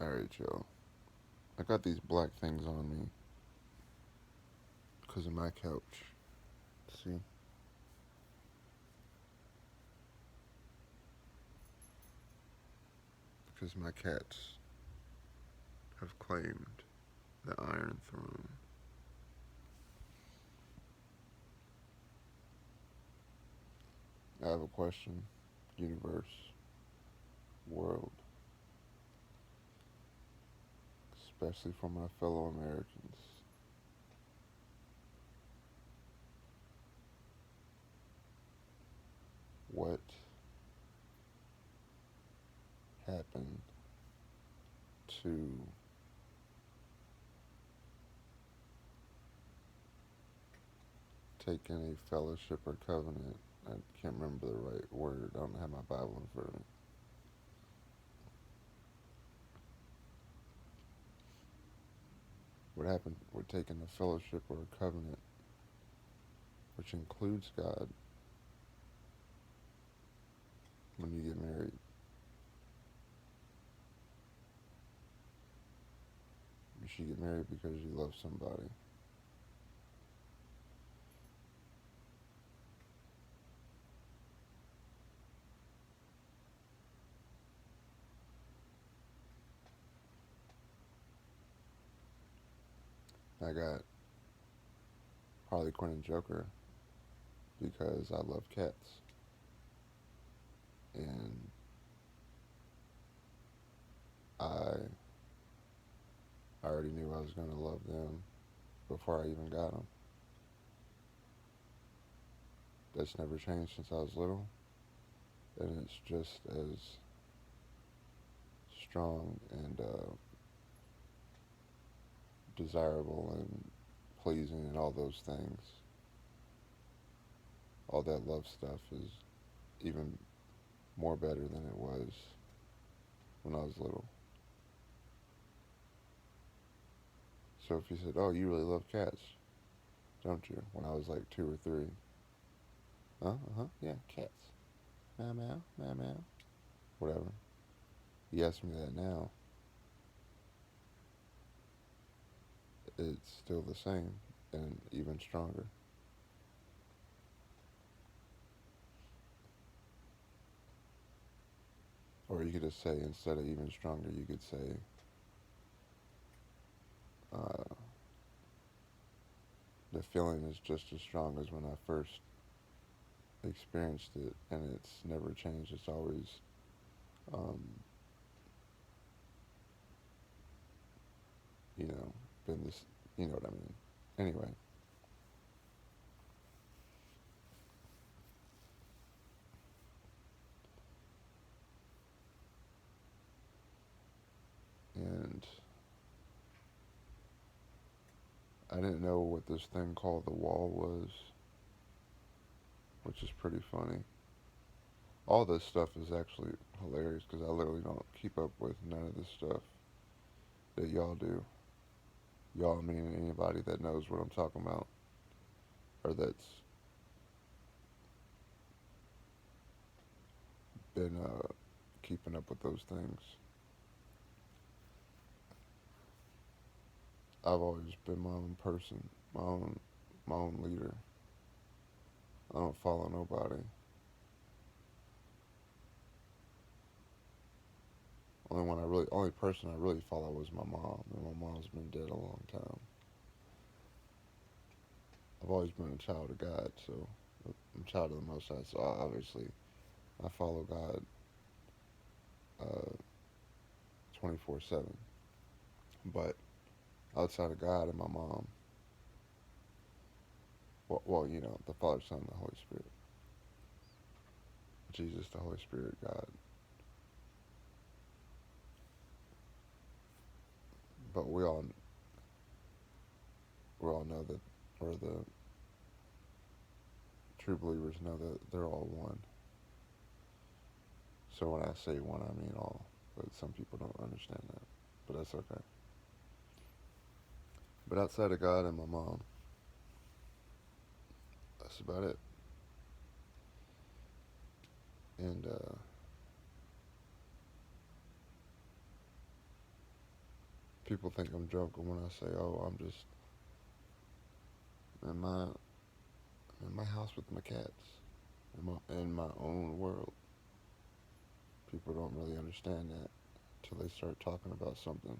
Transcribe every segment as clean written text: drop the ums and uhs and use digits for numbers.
Alright, y'all. I got these black things on me because of my couch. See? Because my cats have claimed the Iron Throne. I have a question. Universe, world, especially for my fellow Americans. What happened to taking a fellowship or covenant? I can't remember the right word. I don't have my Bible in front of me. What happened with taking a fellowship or a covenant, which includes God, when you get married? You should get married because you love somebody. I got Harley Quinn and Joker because I love cats. And I already knew I was going to love them before I even got them. That's never changed since I was little. And it's just as strong and desirable and pleasing and all those things. All that love stuff is even more better than it was when I was little. So if you said, "Oh, you really love cats, don't you?" When I was like 2 or 3, yeah, cats, meow meow, meow meow, whatever. You ask me that now, it's still the same and even stronger. Or you could just say, instead of even stronger, you could say, uh, the feeling is just as strong as when I first experienced it, and it's never changed. It's always, um, you know, been this, you know what I mean. Anyway, and I didn't know what this thing called the wall was, which is pretty funny. All this stuff is actually hilarious because I literally don't keep up with none of this stuff that y'all do. Y'all meaning anybody that knows what I'm talking about or that's been keeping up with those things. I've always been my own person, my own my own leader. I don't follow nobody. Only person I really follow was my mom, and my mom's been dead a long time. I've always been a child of God, so I'm a child of the Most High. So obviously, I follow God 24/7. But outside of God and my mom, the Father, Son, and the Holy Spirit, Jesus, the Holy Spirit, God. But we all know that, or the true believers know that they're all one. So when I say one, I mean all. But some people don't understand that. But that's okay. But outside of God and my mom, that's about it. And People think I'm joking when I say, "Oh, I'm just in my house with my cats, in my own world." People don't really understand that till they start talking about something.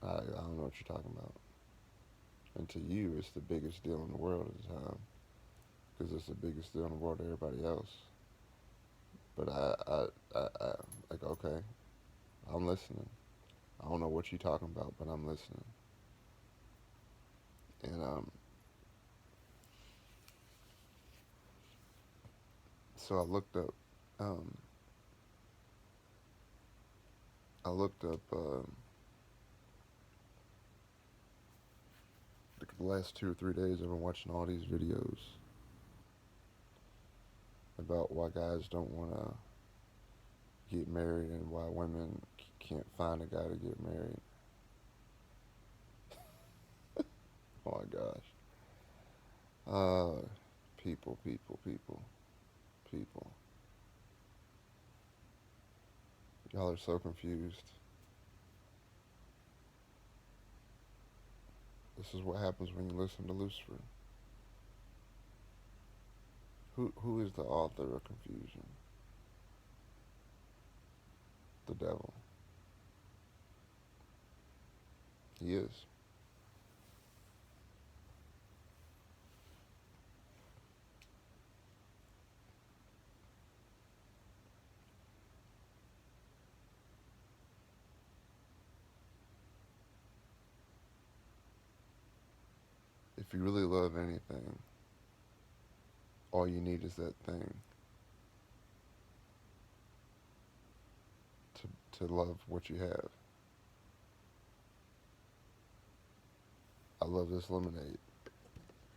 I don't know what you're talking about. And to you, it's the biggest deal in the world at the time, because it's the biggest deal in the world to everybody else. But I like, okay, I'm listening. I don't know what you're talking about, but I'm listening. And so um, I looked up the last 2 or 3 days. I've been watching all these videos about why guys don't want to get married and why women can't find a guy to get married. Oh my gosh. Uh, people. People. Y'all are so confused. This is what happens when you listen to Lucifer. Who is the author of confusion? The devil. He is. If you really love anything, all you need is that thing to love what you have. I love this lemonade.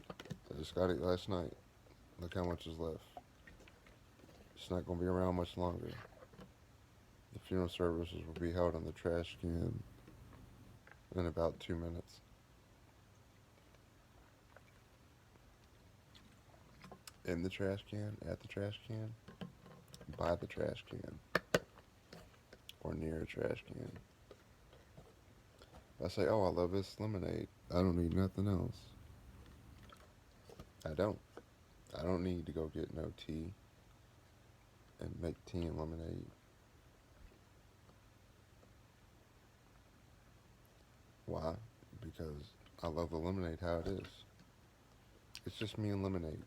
I just got it last night. Look how much is left. It's not going to be around much longer. The funeral services will be held in the trash can in about 2 minutes. In the trash can, at the trash can, by the trash can, or near a trash can. If I say, oh, I love this lemonade, I don't need nothing else. I don't. I don't need to go get no tea and make tea and lemonade. Why? Because I love the lemonade how it is. It's just me and lemonade.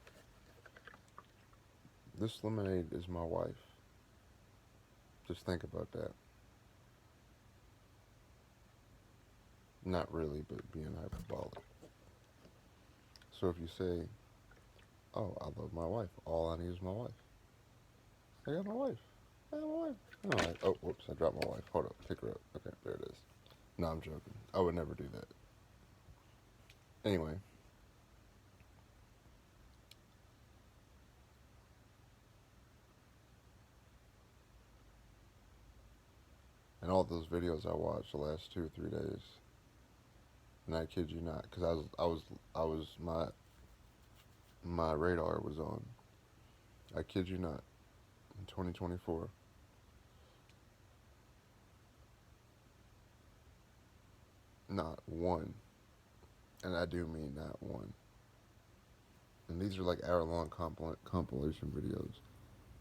This lemonade is my wife. Just think about that. Not really, but being hyperbolic. So if you say, oh, I love my wife, all I need is my wife. I got my wife. I got my wife. Alright. Oh, whoops, I dropped my wife. Hold up, pick her up. Okay, there it is. No, I'm joking. I would never do that. Anyway, and all those videos I watched the last 2 or 3 days, and I kid you not, because my radar was on. I kid you not, in 2024, not one, and I do mean not one. And these are like hour-long compilation videos.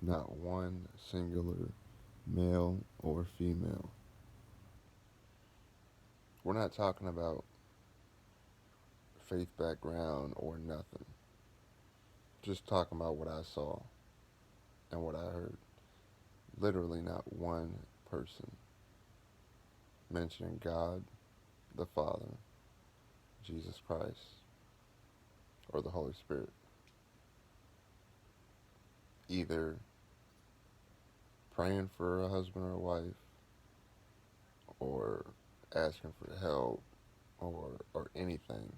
Not one singular male or female. We're not talking about faith background or nothing. Just talking about what I saw and what I heard. Literally not one person mentioning God, the Father, Jesus Christ, or the Holy Spirit. Either praying for a husband or a wife, or asking for help, or anything.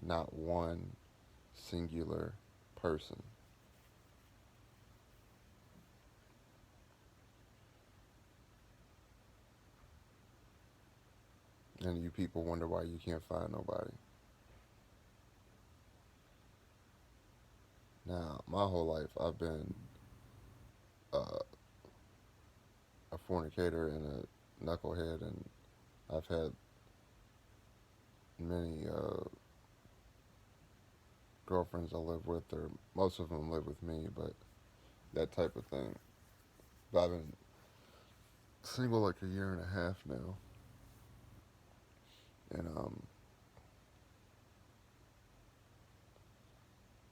Not one singular person. And you people wonder why you can't find nobody. Now, my whole life I've been uh, a fornicator and a knucklehead, and I've had many girlfriends I live with, or most of them live with me, but that type of thing. But I've been single like a year and a half now, and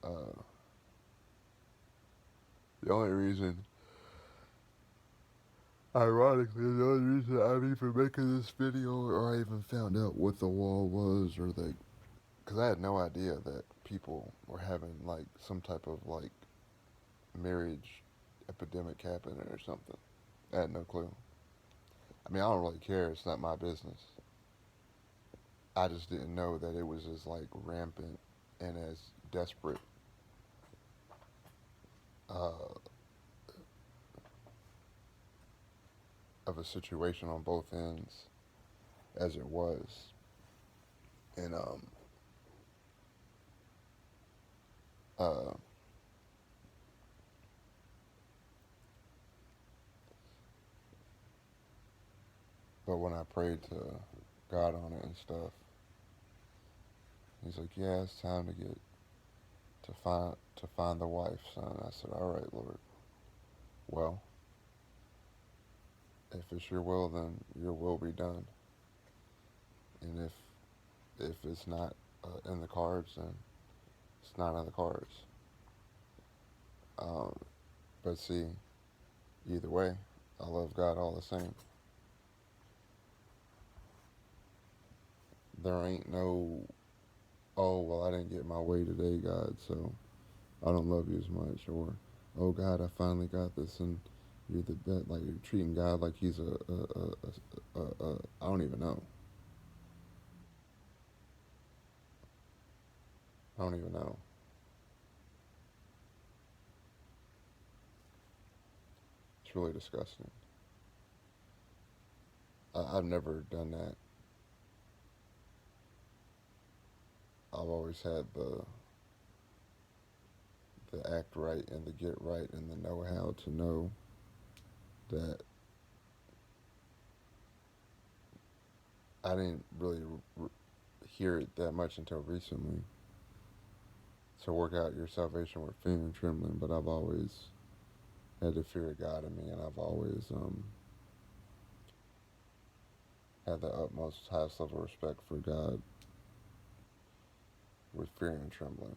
uh, the only reason, ironically, the only reason I'm even making this video, or I even found out what the wall was, or like, because I had no idea that people were having like some type of like marriage epidemic happening or something. I had no clue. I mean, I don't really care. It's not my business. I just didn't know that it was as like rampant and as desperate uh, of a situation on both ends as it was. And uh, but when I prayed to God on it and stuff, He's like, "Yeah, it's time to get to find the wife, son." I said, "All right, Lord. Well, if it's Your will, then Your will be done. And if it's not in the cards, then it's not in the cards." Um, but see, either way, I love God all the same. There ain't no, "Oh, well, I didn't get my way today, God, so I don't love You as much," or, "Oh, God, I finally got this," and you're the best. Like, you're treating God like He's I don't even know. I don't even know. It's really disgusting. I've never done that. I've always had the act right and the get right and the know how to know that I didn't really hear it that much until recently. To work out your salvation with fear and trembling, but I've always had the fear of God in me, and I've always had the utmost highest level of respect for God with fear and trembling.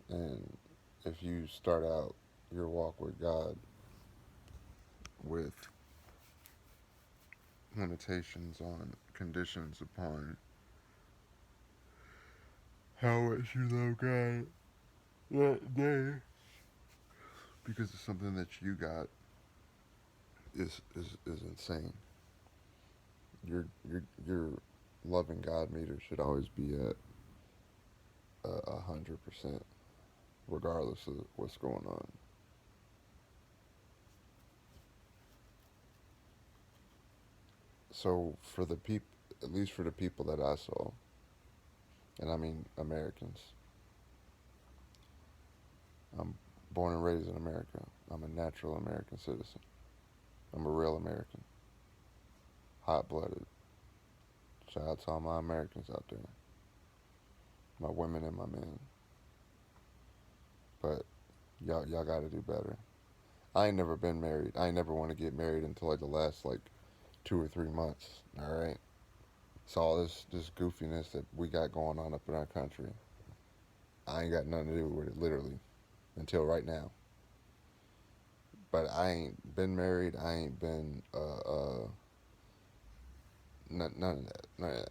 And if you start out your walk with God with limitations on conditions upon how much you love God that day, because it's something that you got, is insane. Your loving God meter should always be at 100%, regardless of what's going on. So for the people, at least for the people that I saw, and I mean Americans, I'm born and raised in America. I'm a natural American citizen. I'm a real American, hot blooded. Shout out to all my Americans out there, my women and my men. But y'all got to do better. I ain't never been married. I ain't never want to get married until like the last like 2 or 3 months. All right. So all this goofiness that we got going on up in our country, I ain't got nothing to do with it literally until right now. But I ain't been married. I ain't been none of that. None of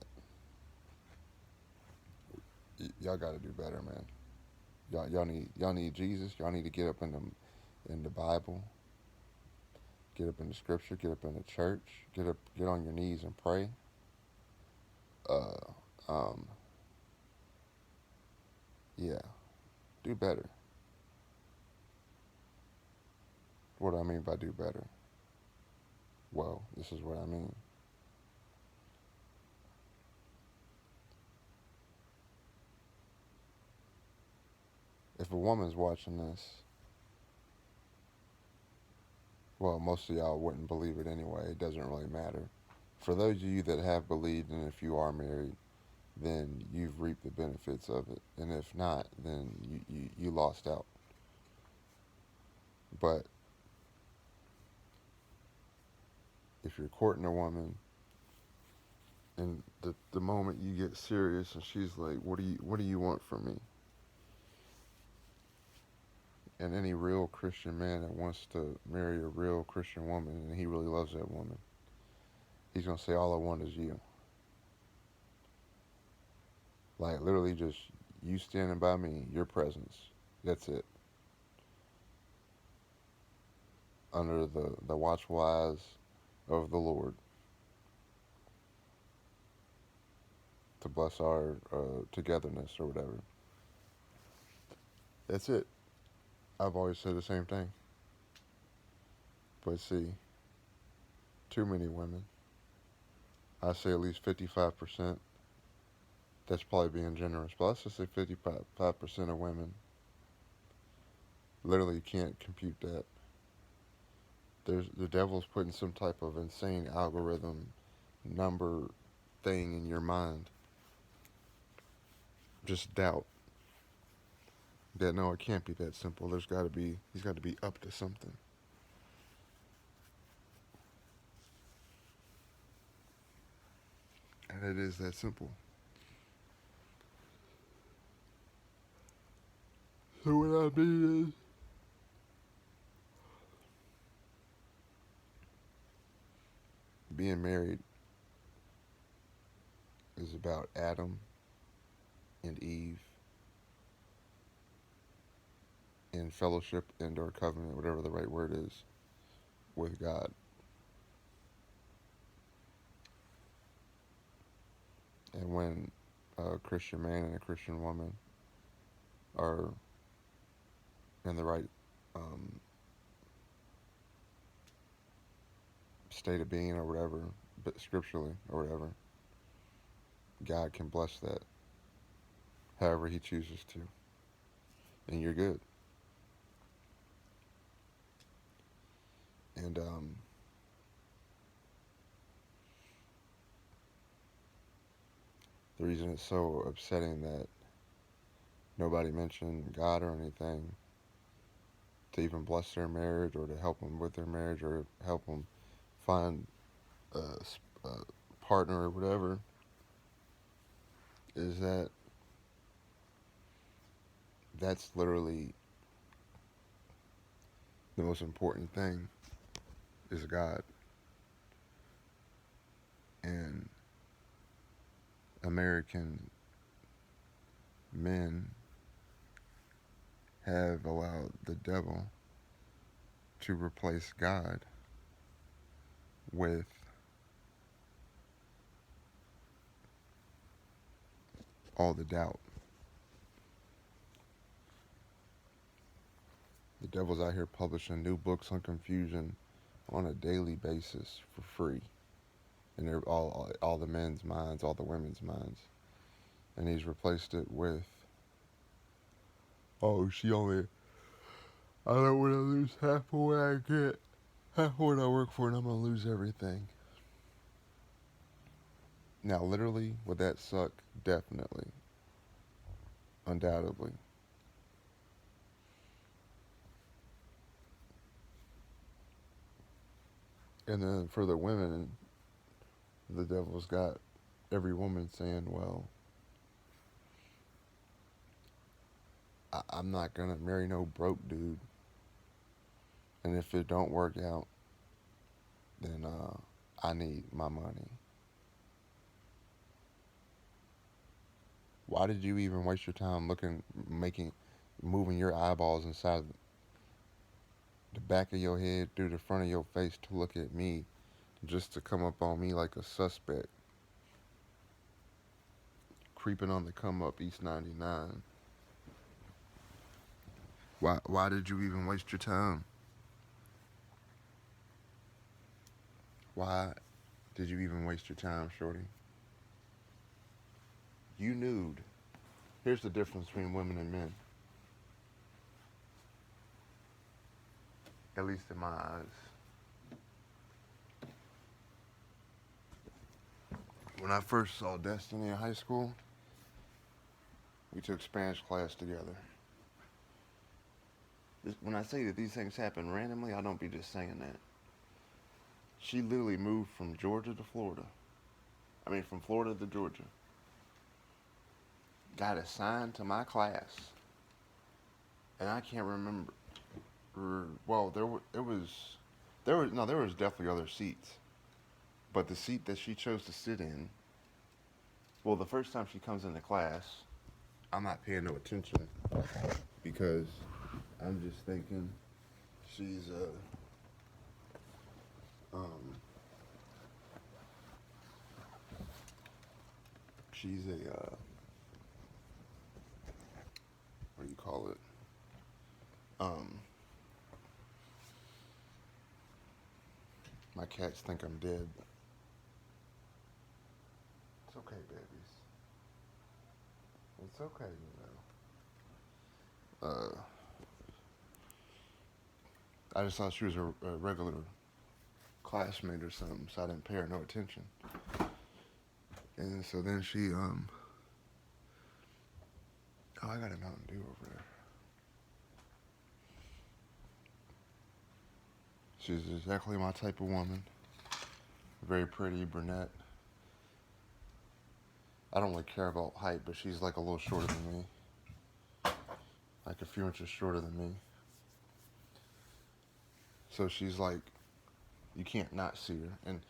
that. Y'all got to do better, man. Y'all need Jesus. Y'all need to get up in the Bible. Get up in the Scripture. Get up in the church. Get on your knees and pray. Uh, um, yeah. Do better. What do I mean by do better? Well, this is what I mean. If a woman's watching this Well, most of y'all wouldn't believe it anyway. It doesn't really matter. For those of you that have believed, and if you are married, then you've reaped the benefits of it. And if not, then you lost out. But if you're courting a woman, and the moment you get serious, and she's like, what do you want from me?" And any real Christian man that wants to marry a real Christian woman, and he really loves that woman, he's gonna say, "All I want is you." Like literally, just you standing by me, your presence. That's it. Under the watchful eyes of the Lord to bless our togetherness or whatever. That's it. I've always said the same thing. But see, too many women. I say at least 55%. That's probably being generous. But let's just say 55% of women. Literally, you can't compute that. The devil's putting some type of insane algorithm number thing in your mind. Just doubt that no, it can't be that simple. He's got to be up to something. And it is that simple. So what I mean is, being married is about Adam and Eve in fellowship and or covenant, whatever the right word is, with God. And when a Christian man and a Christian woman are in the right um, state of being or whatever, but scripturally or whatever, God can bless that however He chooses to, and you're good. And the reason it's so upsetting that nobody mentioned God or anything to even bless their marriage or to help them with their marriage or help them find a partner or whatever is that that's literally the most important thing is God. And American men have allowed the devil to replace God with all the doubt. The devil's out here publishing new books on confusion on a daily basis for free. And they're all the men's minds, all the women's minds. And he's replaced it with, "Oh, I don't want to lose half of what I get, half of what I work for, and I'm going to lose everything." Now, literally, would that suck? Definitely. Undoubtedly. And then for the women, the devil's got every woman saying, "Well, I'm not going to marry no broke dude. And if it don't work out, then I need my money." Why did you even waste your time moving your eyeballs inside the back of your head through the front of your face to look at me just to come up on me like a suspect, creeping on the come up East 99? Why did you even waste your time? Why did you even waste your time, shorty? You nude. Here's the difference between women and men, at least in my eyes. When I first saw Destiny in high school, we took Spanish class together. When I say that these things happen randomly, I don't be just saying that. She literally moved from Georgia to Florida. I mean, from Florida to Georgia. Got assigned to my class, and I can't remember. Well, there was definitely other seats, but the seat that she chose to sit in. Well, the first time she comes into class, I'm not paying no attention because I'm just thinking she's um she's a what do you call it? Um, my cats think I'm dead. It's okay, babies. It's okay, you know. I just thought she was a regular classmate or something, so I didn't pay her no attention. And so then oh, I got a Mountain Dew over there. She's exactly my type of woman. Very pretty, brunette. I don't really care about height, but she's like a little shorter than me. Like a few inches shorter than me. So she's like, you can't not see her. And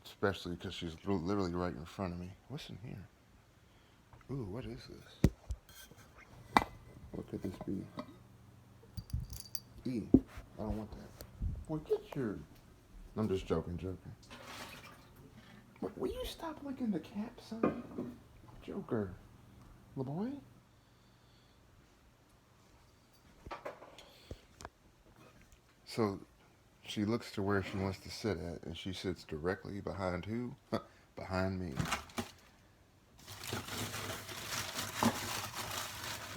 especially because she's literally right in front of me. What's in here? Ooh, what is this? What could this be? I don't want that. Well, get your... I'm just joking. Will you stop licking the cap, son? Joker. Little boy? So she looks to where she wants to sit at, and she sits directly behind who? Behind me.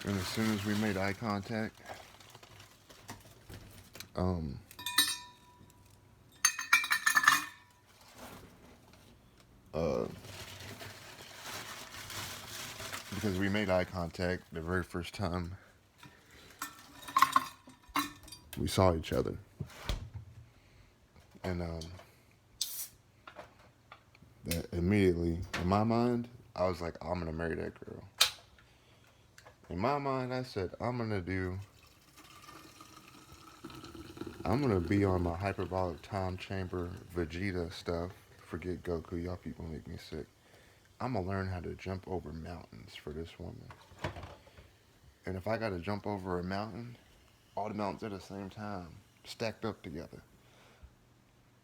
And as soon as we made eye contact, because we made eye contact the very first time we saw each other. And that immediately, in my mind, I was like, I'm going to marry that girl. In my mind, I said, I'm going to be on my hyperbolic time chamber Vegeta stuff. Forget Goku, y'all people make me sick. I'm going to learn how to jump over mountains for this woman. And if I got to jump over a mountain, all the mountains at the same time, stacked up together,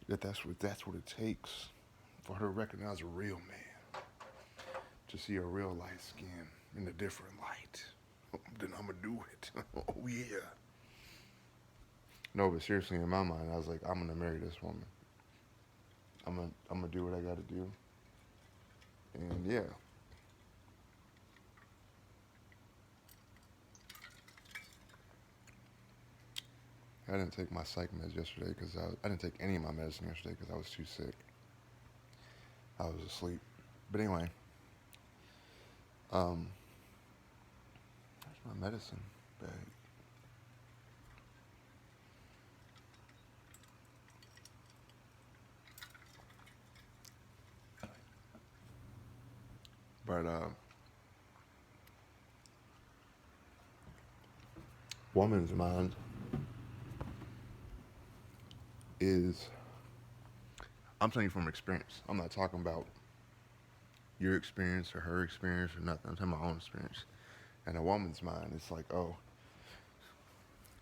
that's what it takes for her to recognize a real man, to see a real light skin in a different light. Then I'm going to do it. Oh, yeah. No, but seriously, in my mind, I was like, I'm going to marry this woman. I'm gonna do what I got to do. And yeah. I didn't take my psych meds yesterday because I didn't take any of my medicine yesterday because I was too sick. I was asleep. But anyway, where's my medicine bag? But woman's mind is, I'm telling you from experience. I'm not talking about your experience or her experience or nothing. I'm talking about my own experience. And a woman's mind, it's like, oh,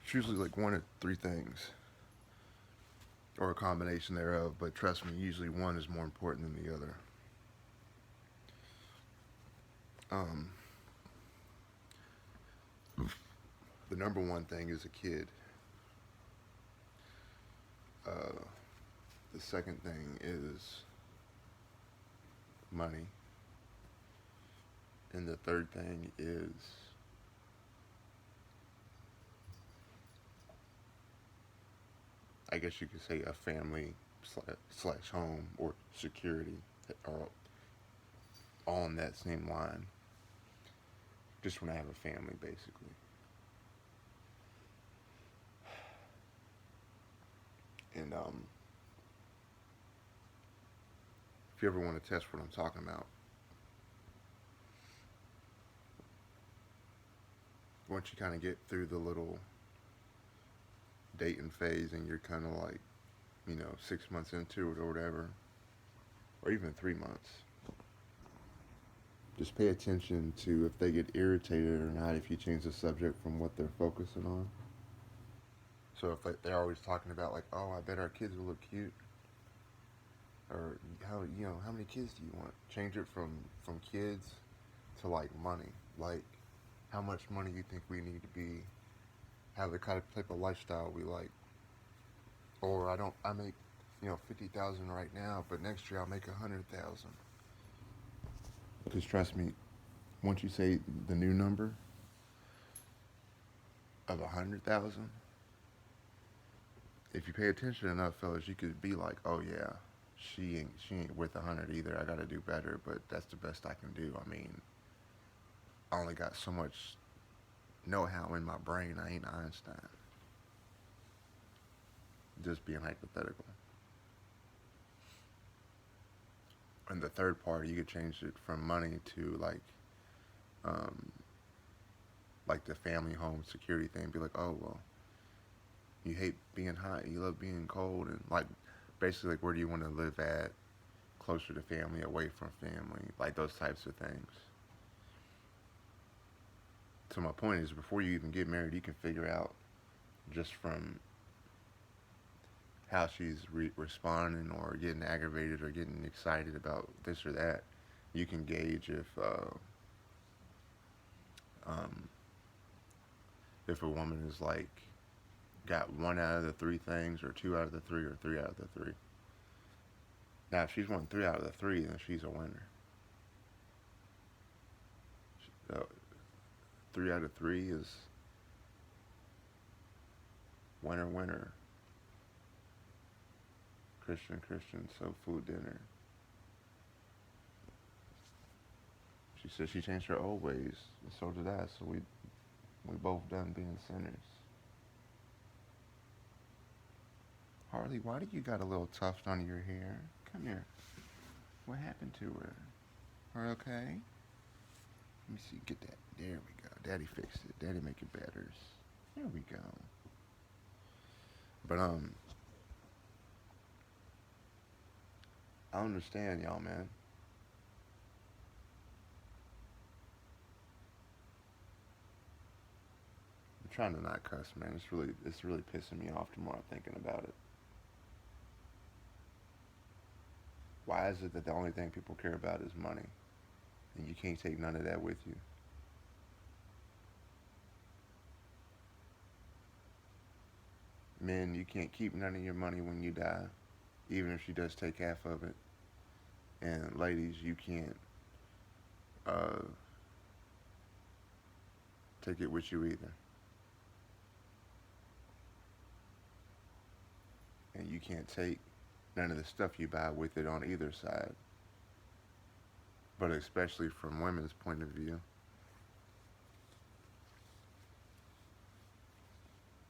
it's usually like one of three things, or a combination thereof. But trust me, usually one is more important than the other. The number one thing is a kid. The second thing is money. And the third thing is I guess you could say a family slash home or security or on that same line. Just when I have a family, basically. And if you ever want to test what I'm talking about, once you kind of get through the little dating phase and you're kind of like, 6 months into it or whatever, or even 3 months, just pay attention to if they get irritated or not if you change the subject from what they're focusing on. So if like, they're always talking about like, oh, I bet our kids will look cute, or how many kids do you want? Change it from kids to like money, like how much money you think we need to be, have the kind of type of lifestyle we like, or I make 50,000 right now, but next year I'll make 100,000. Because trust me, once you say the new number of 100,000, if you pay attention enough, fellas, you could be like, oh yeah, she ain't worth 100 either. I got to do better, but that's the best I can do. I mean, I only got so much know-how in my brain. I ain't Einstein. Just being hypothetical. And the third part, you could change it from money to um, like the family home security thing. Be like, oh well, you hate being hot, you love being cold, and like basically like where do you want to live at, closer to family, away from family, like those types of things. So my point is, before you even get married, you can figure out just from how she's responding or getting aggravated or getting excited about this or that. You can gauge um, if a woman is like got one out of the three things, or two out of the three, or three out of the three. Now, if she's won three out of the three, then she's a winner. So, three out of three is winner, winner. Christian, Christian, so food dinner. She said she changed her old ways, and so did I. So we both done being sinners. Harley, why do you got a little tuft on your hair? Come here. What happened to her? Are you okay? Let me see. Get that. There we go. Daddy fixed it. Daddy make it better. There we go. But I understand y'all, man. I'm trying to not cuss, man. It's really pissing me off the more I'm thinking about it. Why is it that the only thing people care about is money, and you can't take none of that with you? Men, you can't keep none of your money when you die, even if she does take half of it. And ladies, you can't uh, take it with you either. And you can't take none of the stuff you buy with it on either side. But especially from women's point of view,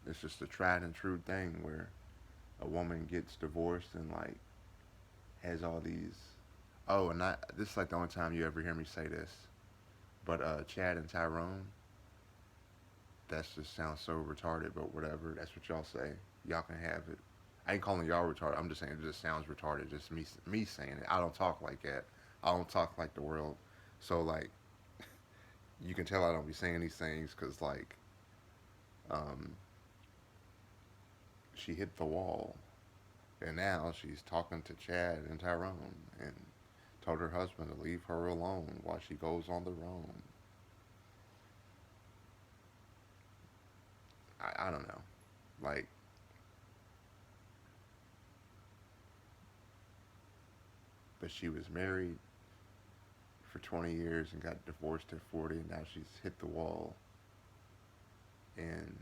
it's just a tried and true thing where a woman gets divorced and like has all these. Oh, and this is like the only time you ever hear me say this. But Chad and Tyrone, that just sounds so retarded. But whatever, that's what y'all say. Y'all can have it. I ain't calling y'all retarded. I'm just saying it just sounds retarded. Just me saying it. I don't talk like that. I don't talk like the world. So like you can tell I don't be saying these things because like um, she hit the wall, and now she's talking to Chad and Tyrone and told her husband to leave her alone while she goes on the road. I don't know. Like, but she was married for 20 years and got divorced at 40, and now she's hit the wall and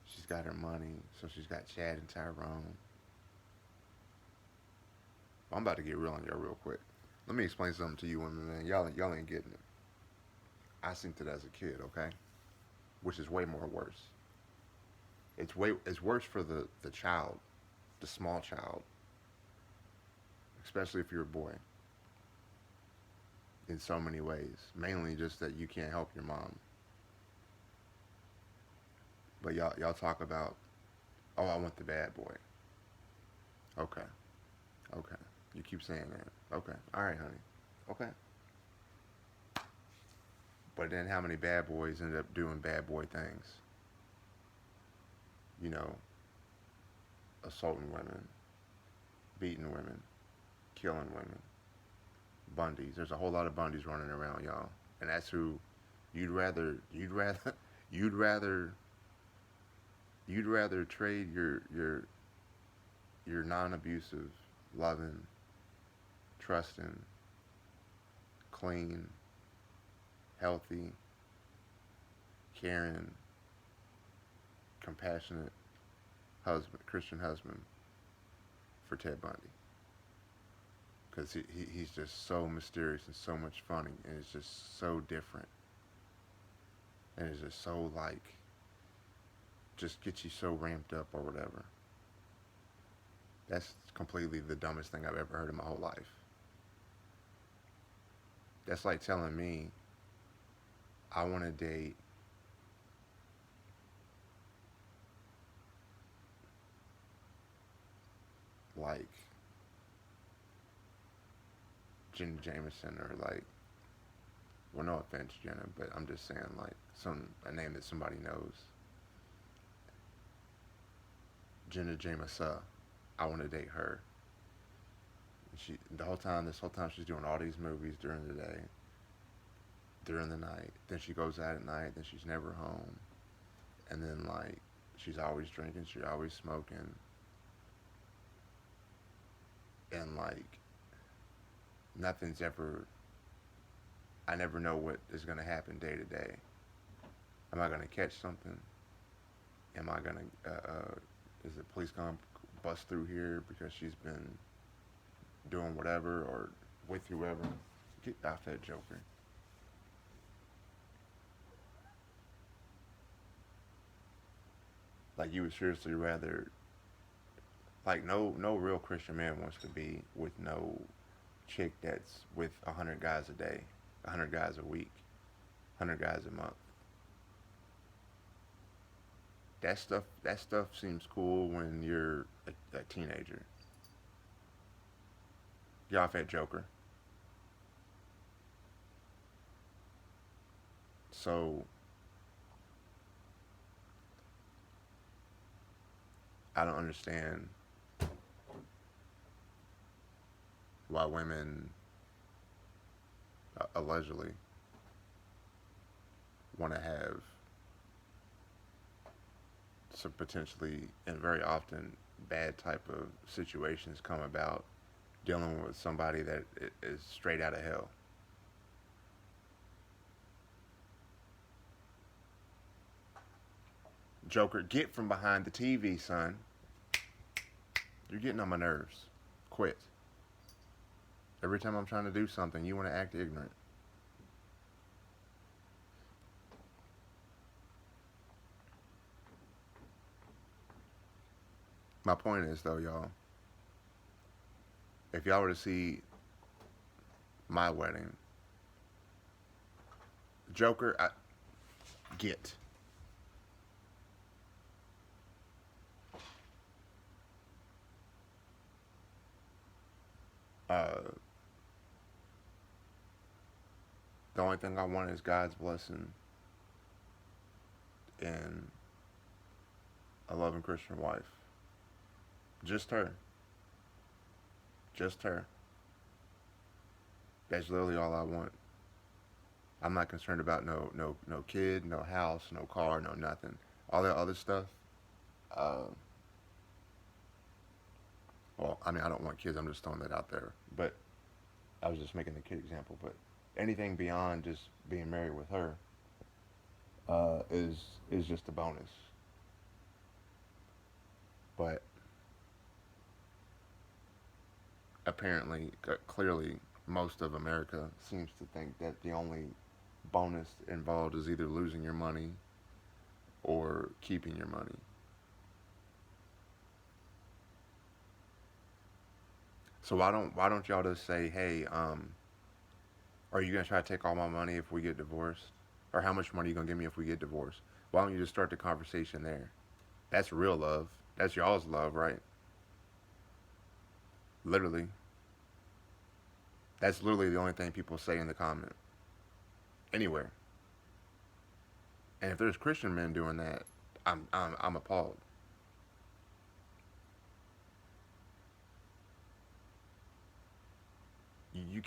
she's got her money, so she's got Chad and Tyrone. I'm about to get real on y'all real quick. Let me explain something to you women, man. Y'all ain't getting it. I seen it as a kid, okay? Which is way more worse. It's worse for the child, the small child, especially if you're a boy, in so many ways. Mainly just that you can't help your mom. But y'all talk about, oh, I want the bad boy. Okay, okay. You keep saying that. Okay, all right, honey. Okay. But then how many bad boys end up doing bad boy things? You know, assaulting women, beating women, killing women, Bundys. There's a whole lot of Bundys running around, y'all, and that's who you'd rather you'd rather you'd rather trade your non-abusive, loving, trusting, clean, healthy, caring, compassionate husband, Christian husband for Ted Bundy. Because he's just so mysterious and so much funny, and it's just so different, and it's just so like, just gets you so ramped up or whatever. That's completely the dumbest thing I've ever heard in my whole life. That's like telling me I want to date like Jenna Jameson or like, well, no offense, Jenna, but I'm just saying like a name that somebody knows. Jenna Jameson. I want to date her. This whole time she's doing all these movies during the day, during the night. Then she goes out at night. Then she's never home. And then like she's always drinking. She's always smoking. And like nothing's ever. I never know what is gonna happen day to day. Am I gonna catch something? Am I gonna? Is the police gonna bust through here because she's been doing whatever or with whoever? Get off that Joker. Like you would seriously rather, like no real Christian man wants to be with no chick that's with 100 guys a day, 100 guys a week, 100 guys a month. That stuff seems cool when you're a teenager. Get off that Joker. So I don't understand why women allegedly want to have some potentially and very often bad type of situations come about dealing with somebody that is straight out of hell. Joker, get from behind the TV, son. You're getting on my nerves. Quit. Every time I'm trying to do something, you want to act ignorant. My point is, though, y'all, if y'all were to see my wedding, Joker, get. Uh, the only thing I want is God's blessing and a loving Christian wife. Just her. Just her. That's literally all I want. I'm not concerned about no kid, no house, no car, no nothing. All that other stuff. Uh, well, I mean, I don't want kids. I'm just throwing that out there. But I was just making the kid example. But anything beyond just being married with her is just a bonus. But apparently, clearly, most of America seems to think that the only bonus involved is either losing your money or keeping your money. So why don't y'all just say, hey, are you gonna try to take all my money if we get divorced, or how much money are you gonna give me if we get divorced? Why don't you just start the conversation there? That's real love. That's y'all's love, right? Literally, that's literally the only thing people say in the comment anywhere. And if there's Christian men doing that, I'm appalled. You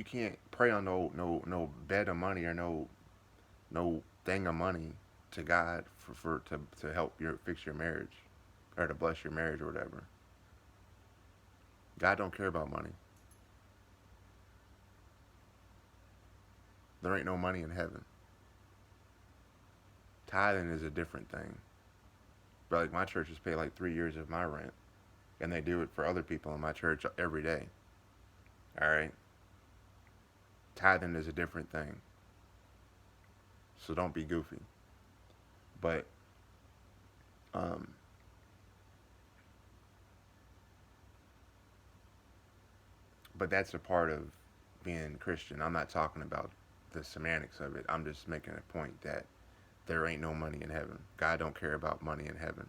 can't pray on no bed of money or no thing of money to God to help your fix your marriage or to bless your marriage or whatever. God don't care about money. There ain't no money in heaven. Tithing is a different thing. But like my churches pay like 3 years of my rent, and they do it for other people in my church every day. All right, tithing is a different thing. So don't be goofy. But um, but that's a part of being Christian. I'm not talking about the semantics of it. I'm just making a point that there ain't no money in heaven. God don't care about money in heaven.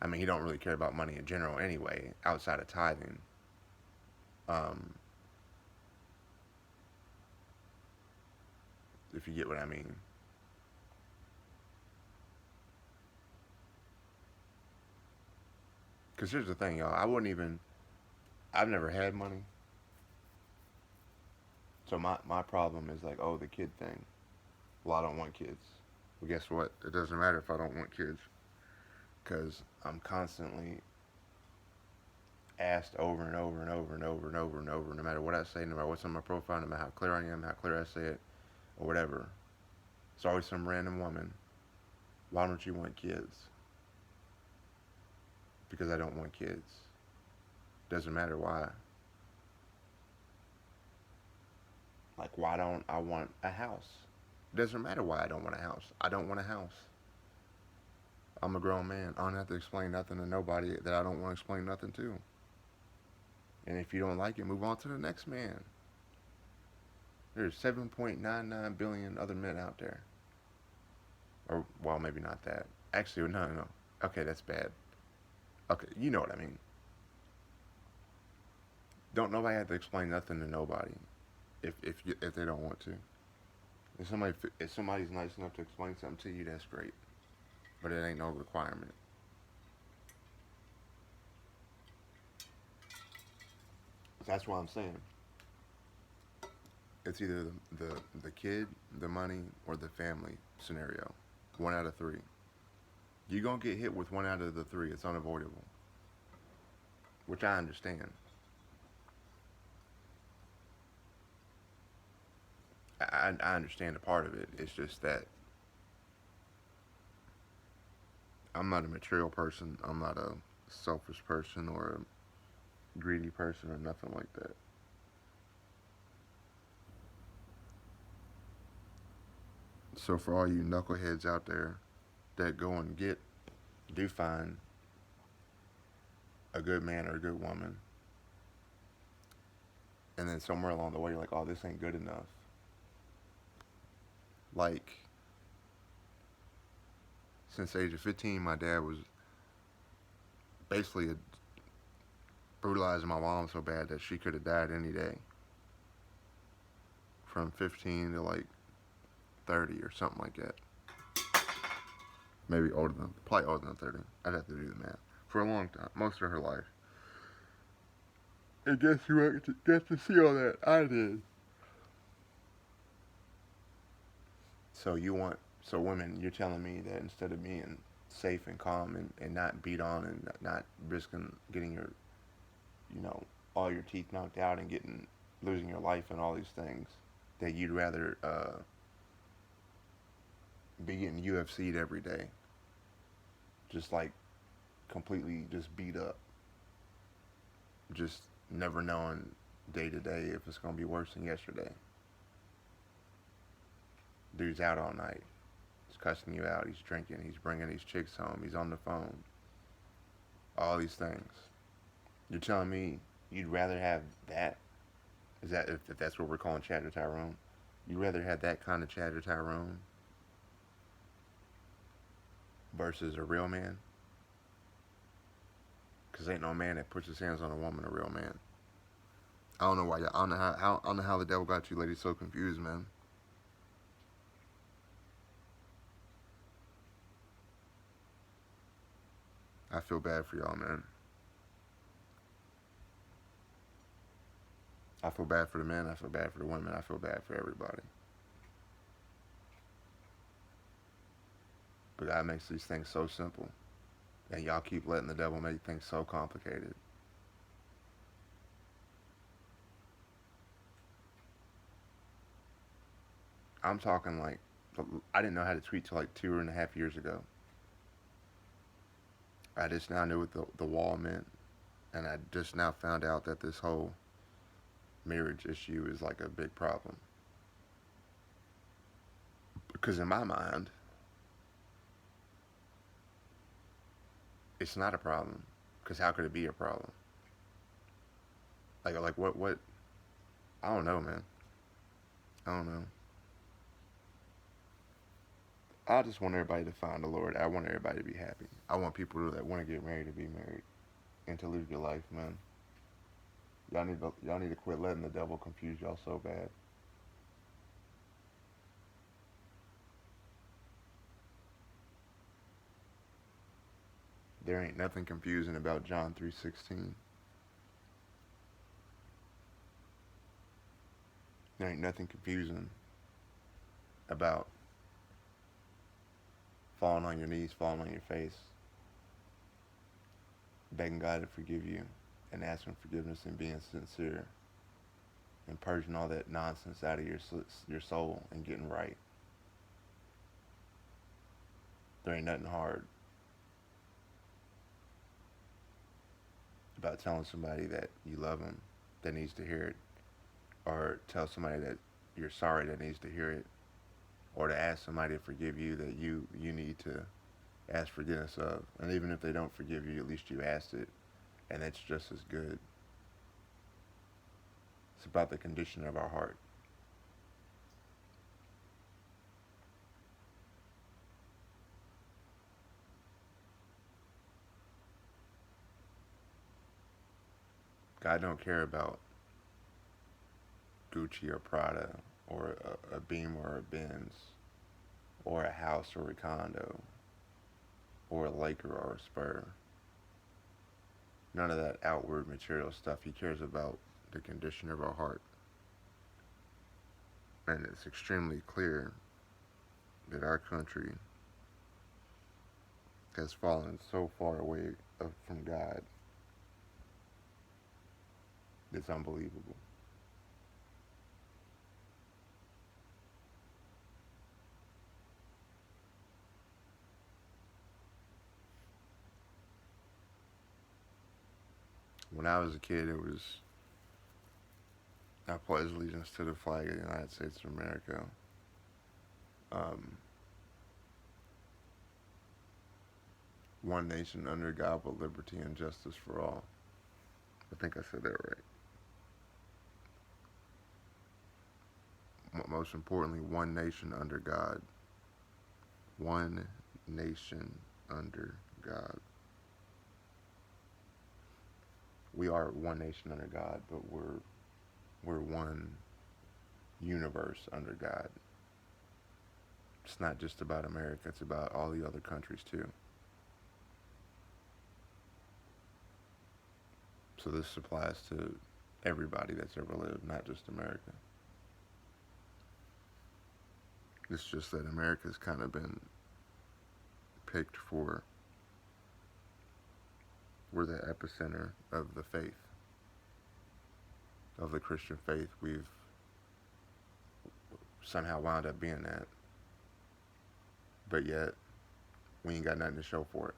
I mean, he don't really care about money in general anyway, outside of tithing. Um, if you get what I mean. Because here's the thing, y'all. I've never had money. So my problem is like, oh, the kid thing. Well, I don't want kids. Well, guess what? It doesn't matter if I don't want kids. Because I'm constantly asked over and over and over and over and over and over, no matter what I say, no matter what's on my profile, no matter how clear I am, how clear I say it, or whatever. It's always some random woman. Why don't you want kids? Because I don't want kids. Doesn't matter why. Like, why don't I want a house? Doesn't matter why I don't want a house. I don't want a house. I'm a grown man. I don't have to explain nothing to nobody that I don't want to explain nothing to. And if you don't like it, move on to the next man. There's 7.99 billion other men out there. Or, well, maybe not that. Actually, no, no, no. Okay, that's bad. Okay, you know what I mean. Don't nobody have to explain nothing to nobody if they don't want to. If somebody's nice enough to explain something to you, that's great. But it ain't no requirement. That's what I'm saying. It's either the kid, the money, or the family scenario. One out of three. You're gonna get hit with one out of the three. It's unavoidable, which I understand. I understand a part of it. It's just that I'm not a material person. I'm not a selfish person or a greedy person or nothing like that. So for all you knuckleheads out there that go and do find a good man or a good woman, and then somewhere along the way you're like, oh, this ain't good enough. Like, since the age of 15, my dad was basically brutalizing my mom so bad that she could have died any day. From 15 to like 30 or something like that. Maybe probably older than 30. I'd have to do the math. For a long time, most of her life. And guess who got to see all that? I did. So women, you're telling me that instead of being safe and calm and not beat on and not risking getting you know, all your teeth knocked out and losing your life and all these things, that you'd rather be getting UFC'd every day, just like completely just beat up, just never knowing day to day if it's gonna be worse than yesterday. Dude's out all night. He's cussing you out. He's drinking. He's bringing these chicks home. He's on the phone. All these things. You're telling me you'd rather have that? Is that if that's what we're calling Chatter Tyrone? You'd rather have that kind of Chatter Tyrone versus a real man? Cause ain't no man that puts his hands on a woman a real man. I don't know why. I don't know I don't know how the devil got you ladies so confused, man. I feel bad for y'all, man. I feel bad for the men. I feel bad for the women. I feel bad for everybody. But God makes these things so simple, and y'all keep letting the devil make things so complicated. I'm talking like I didn't know how to tweet till like 2.5 years ago. I just now knew what the wall meant, and I just now found out that this whole marriage issue is like a big problem. Because in my mind, it's not a problem. Because how could it be a problem? Like what? I don't know, man. I don't know. I just want everybody to find the Lord. I want everybody to be happy. I want people that want to get married to be married and to live your life, man. Y'all need to quit letting the devil confuse y'all so bad. There ain't nothing confusing about John 3:16. There ain't nothing confusing about falling on your knees, falling on your face, begging God to forgive you, and asking forgiveness and being sincere, and purging all that nonsense out of your soul and getting right. There ain't nothing hard about telling somebody that you love them that needs to hear it, or tell somebody that you're sorry that needs to hear it, or to ask somebody to forgive you that you need to ask forgiveness of. And even if they don't forgive you, at least you asked it, and that's just as good. It's about the condition of our heart. God don't care about Gucci or Prada or a Beamer or a Benz or a house or a condo or a Laker or a Spur. None of that outward material stuff. He cares about the condition of our heart. And it's extremely clear that our country has fallen so far away from God. It's unbelievable. When I was a kid, it was I pledge allegiance to the flag of the United States of America. Um, One nation under God with liberty and justice for all. I think I said that right. Most importantly, one nation under God. One nation under God. We are one nation under God, but we're one universe under God. It's not just about America, it's about all the other countries too. So this applies to everybody that's ever lived, not just America. It's just that America's kind of been picked for, we're the epicenter of the faith, of the Christian faith. We've somehow wound up being that, but yet we ain't got nothing to show for it.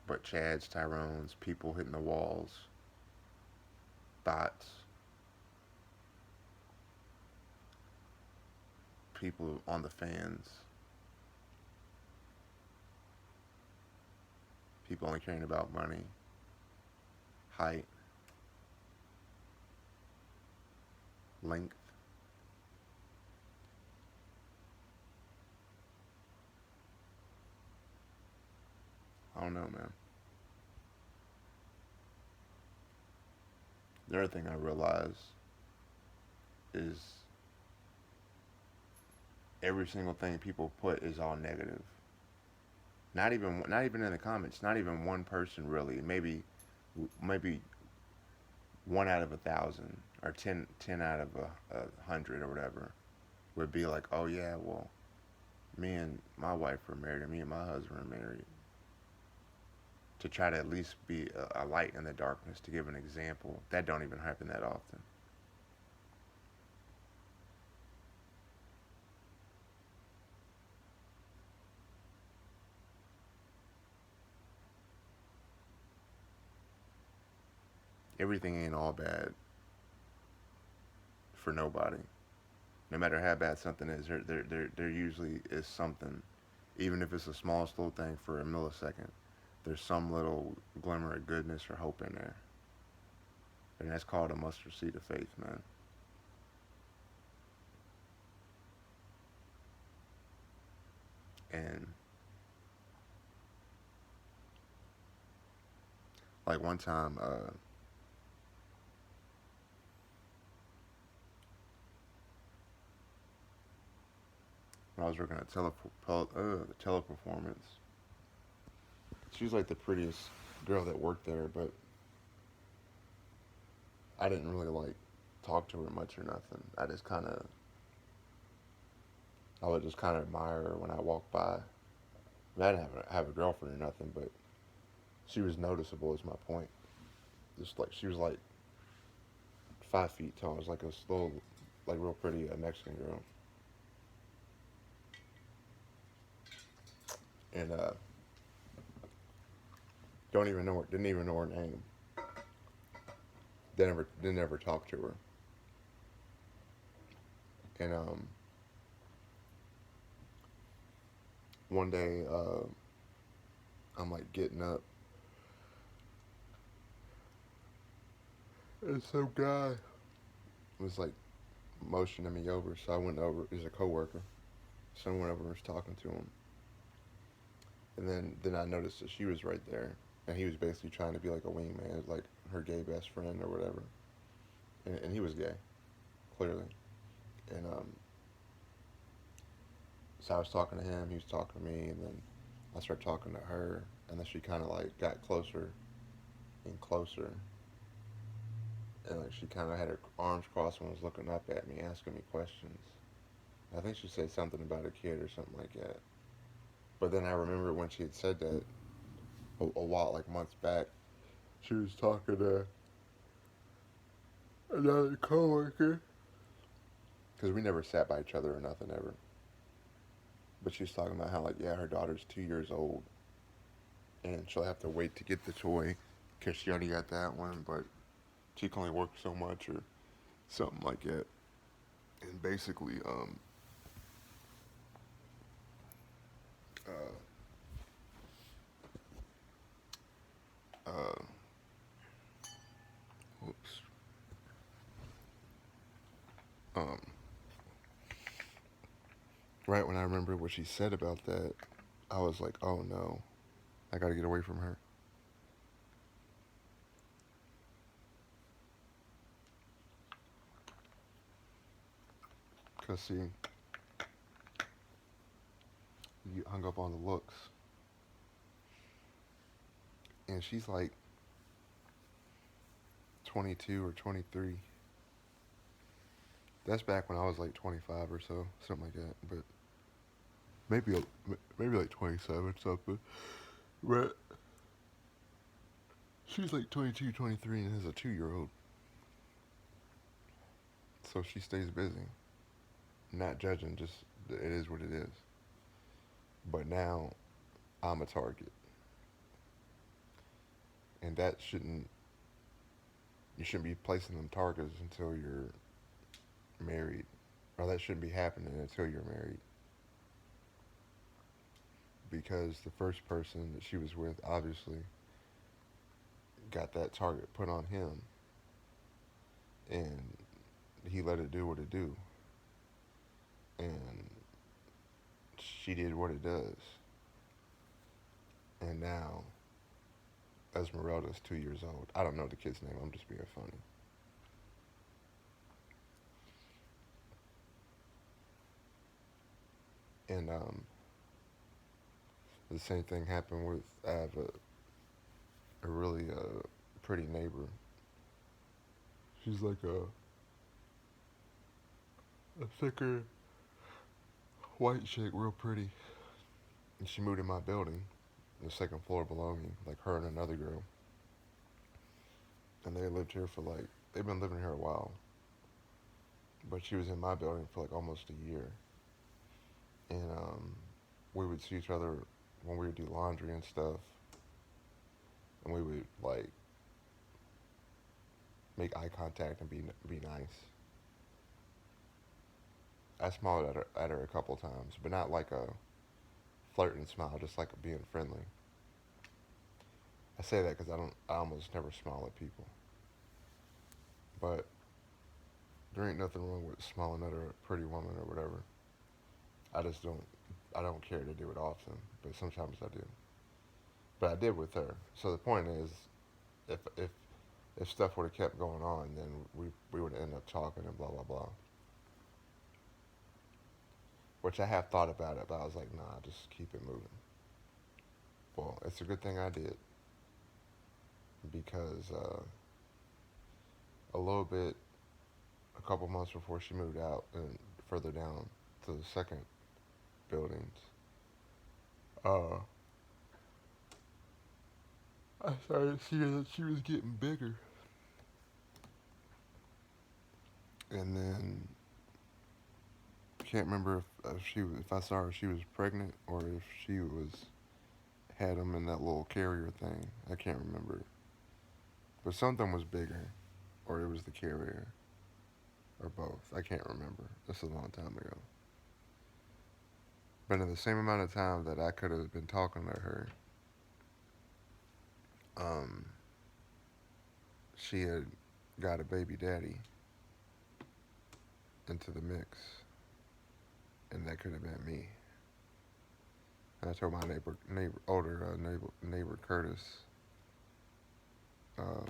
But Chads, Tyrones, people hitting the walls, thoughts, people on the fans, people only caring about money, height, length. I don't know, man. The other thing I realize is every single thing people put is all negative. Not even in the comments. Not even one person really. Maybe 1 out of 1,000 or ten out of a hundred or whatever would be like, oh yeah, well, me and my wife were married, and me and my husband were married. To try to at least be a light in the darkness, to give an example. That don't even happen that often. Everything ain't all bad for nobody. No matter how bad something is, there usually is something, even if it's the smallest little thing for a millisecond. There's some little glimmer of goodness or hope in there, and that's called a mustard seed of faith, man. And like one time, when I was working at teleperformance, she was like the prettiest girl that worked there, but I didn't really like talk to her much or nothing. I would just kind of admire her when I walked by. I didn't have a girlfriend or nothing, but she was noticeable. Is my point. Just like she was like 5 feet tall. It was like a little, like real pretty Mexican girl, and don't even know her, didn't even know her name. Didn't ever talk to her. And one day, I'm like getting up, and some guy was like motioning me over. So I went over. He's a coworker. So I went over and was talking to him. And then I noticed that she was right there, and he was basically trying to be like a wingman, like her gay best friend or whatever. And he was gay, clearly. And so I was talking to him, he was talking to me, and then I started talking to her, and then she kind of like got closer and closer, and like she kind of had her arms crossed and was looking up at me, asking me questions. I think she said something about a kid or something like that. But then I remember when she had said that a while, like months back, she was talking to another coworker because we never sat by each other or nothing ever. But she was talking about how like yeah, her daughter's 2 years old, and she'll have to wait to get the toy because she already got that one, but she can only work so much or something like that. And basically, uh, uh, oops, um, right when I remember what she said about that, I was like, oh no, I gotta get away from her. Cause see, you hung up on the looks, and she's like 22 or 23. That's back when I was like 25 or so, something like that. But maybe maybe like 27 something. But she's like 22, 23, and has a 2 year old. So she stays busy. Not judging, just it is what it is. But now I'm a target. and that shouldn't you shouldn't be placing them targets until you're married, or that shouldn't be happening until you're married, because the first person that she was with obviously got that target put on him, and he let it do what it do, and she did what it does, and now Esmeralda's 2 years old. I don't know the kid's name. I'm just being funny. And the same thing happened with I have a really pretty neighbor. She's like a thicker white chick, real pretty. And she moved in my building, the second floor below me, like her and another girl. And they lived here for like they've been living here a while. But she was in my building for like almost a year. And we would see each other when we would do laundry and stuff. And we would like make eye contact and be nice. I smiled at her a couple times, but not like a flirting smile, just like being friendly. I say that because I almost never smile at people. But there ain't nothing wrong with smiling at a pretty woman or whatever. I just I don't care to do it often, but sometimes I do. But I did with her. So the point is, if if if stuff would have kept going on, then we would end up talking and blah blah blah. Which I have thought about it, but I was like, nah, just keep it moving. Well, it's a good thing I did because a little bit, a couple months before she moved out and further down to the second buildings, uh, I started seeing that she was getting bigger, and then can't remember if I saw her she was pregnant or if she was had them in that little carrier thing. I can't remember, but something was bigger, or it was the carrier, or both. I can't remember. This is a long time ago. But in the same amount of time that I could have been talking to her, um, she had got a baby daddy into the mix, and that could have been me. And I told my neighbor Curtis, uh,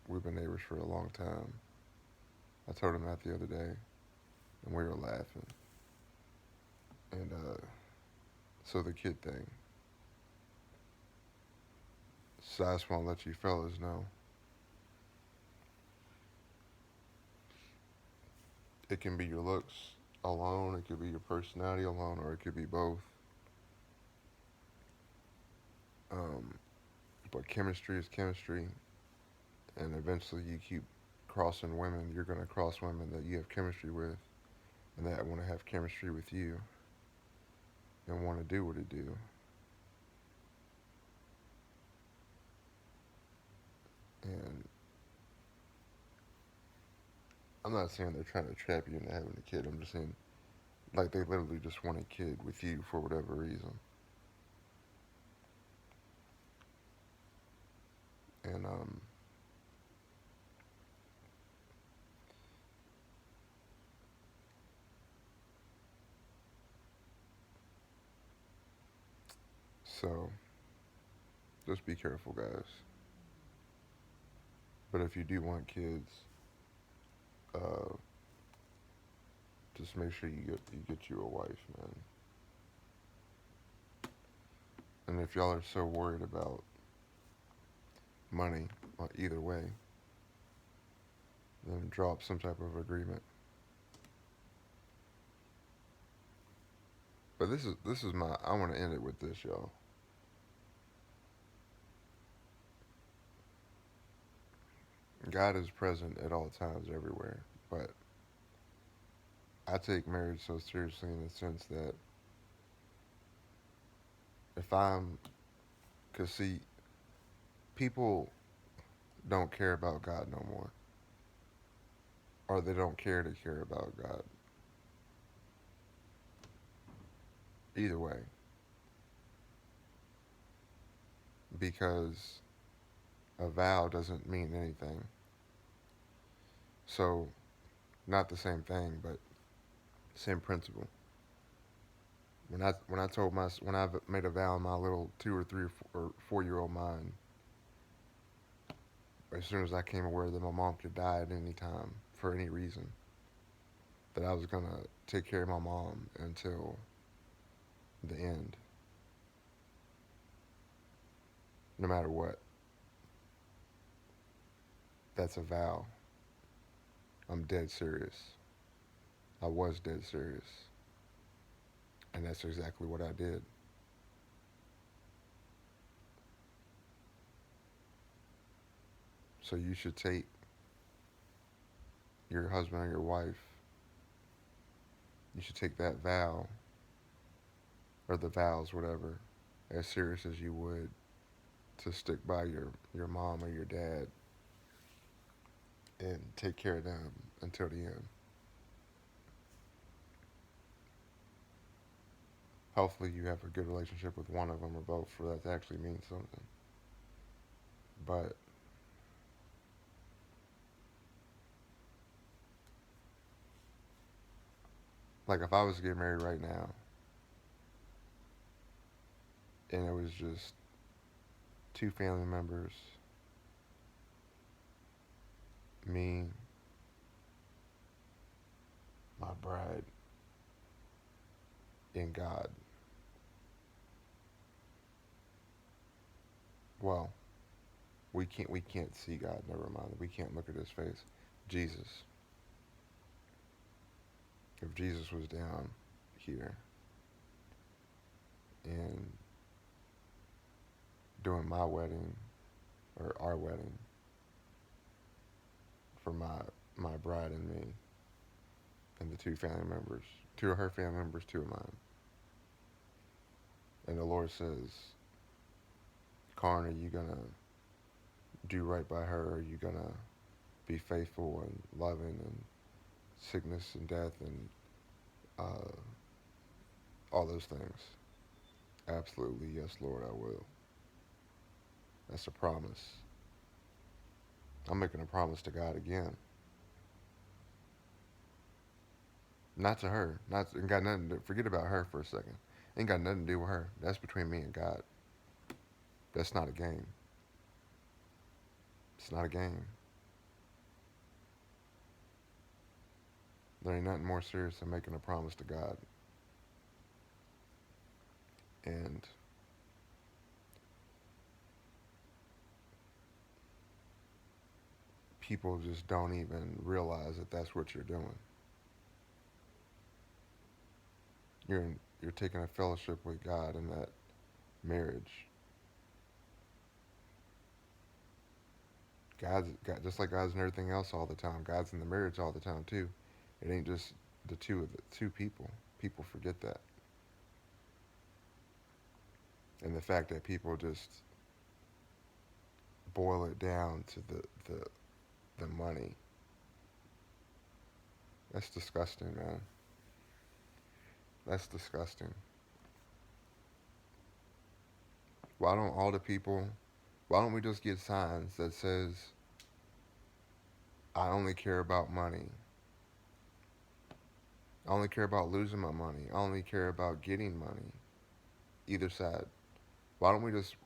we've been neighbors for a long time. I told him that the other day, and we were laughing. And so the kid thing. So I just want to let you fellas know. It can be your looks alone, it could be your personality alone, or it could be both. Um, but chemistry is chemistry, and eventually you keep crossing women. You're going to cross women that you have chemistry with, and that want to have chemistry with you, and want to do what it do. And I'm not saying they're trying to trap you into having a kid. I'm just saying, like, they literally just want a kid with you for whatever reason. And so just be careful, guys. But if you do want kids, uh, just make sure you get you a wife, man. And if y'all are so worried about money, either way, then drop some type of agreement. But this is my. I want to end it with this, y'all. God is present at all times, everywhere. But I take marriage so seriously in the sense that if I'm, cause see, people don't care about God no more, or they don't care to care about God. Either way, because a vow doesn't mean anything. So, not the same thing, but same principle. When I made a vow in my little 2 or 3 or 4 year old mind, as soon as I came aware that my mom could die at any time for any reason, that I was gonna take care of my mom until the end, no matter what. That's a vow. I'm dead serious. I was dead serious, and that's exactly what I did. So you should take your husband or your wife. You should take that vow or the vows, whatever, as serious as you would to stick by your mom or your dad and take care of them until the end. Hopefully, you have a good relationship with one of them or both for that to actually mean something. But, like, if I was to get married right now and it was just two family members, me, my bride, and God, well, we can't see God, never mind. We can't look at his face. Jesus. If Jesus was down here and doing my wedding or our wedding for my bride and me and the two family members, two of her family members, two of mine. And the Lord says, Karn, are you gonna do right by her? Are you gonna be faithful and loving and sickness and death and uh, all those things? Absolutely, yes, Lord, I will. That's a promise. I'm making a promise to God again. Not to her. Not ain't got nothing to forget about her for a second. Ain't got nothing to do with her. That's between me and God. That's not a game. It's not a game. There ain't nothing more serious than making a promise to God. And people just don't even realize that that's what you're doing. You're taking a fellowship with God in that marriage. God, just like God's in everything else all the time. God's in the marriage all the time too. It ain't just the two people. People forget that, and the fact that people just boil it down to the money. That's disgusting, man. That's disgusting. Why don't all the people? Why don't we just get signs that says I only care about money. I only care about losing my money. I only care about getting money. Either side. Why don't we just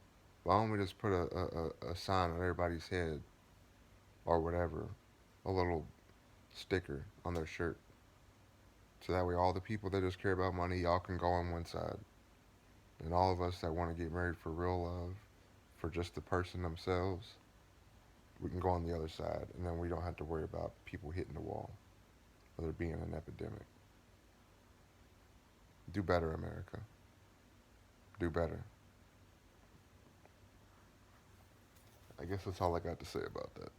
why don't we just put a sign on everybody's head or whatever, a little sticker on their shirt, so that way all the people that just care about money, y'all can go on one side, and all of us that want to get married for real love, for just the person themselves, we can go on the other side, and then we don't have to worry about people hitting the wall or there being an epidemic. Do better, America. Do better. I guess that's all I got to say about that.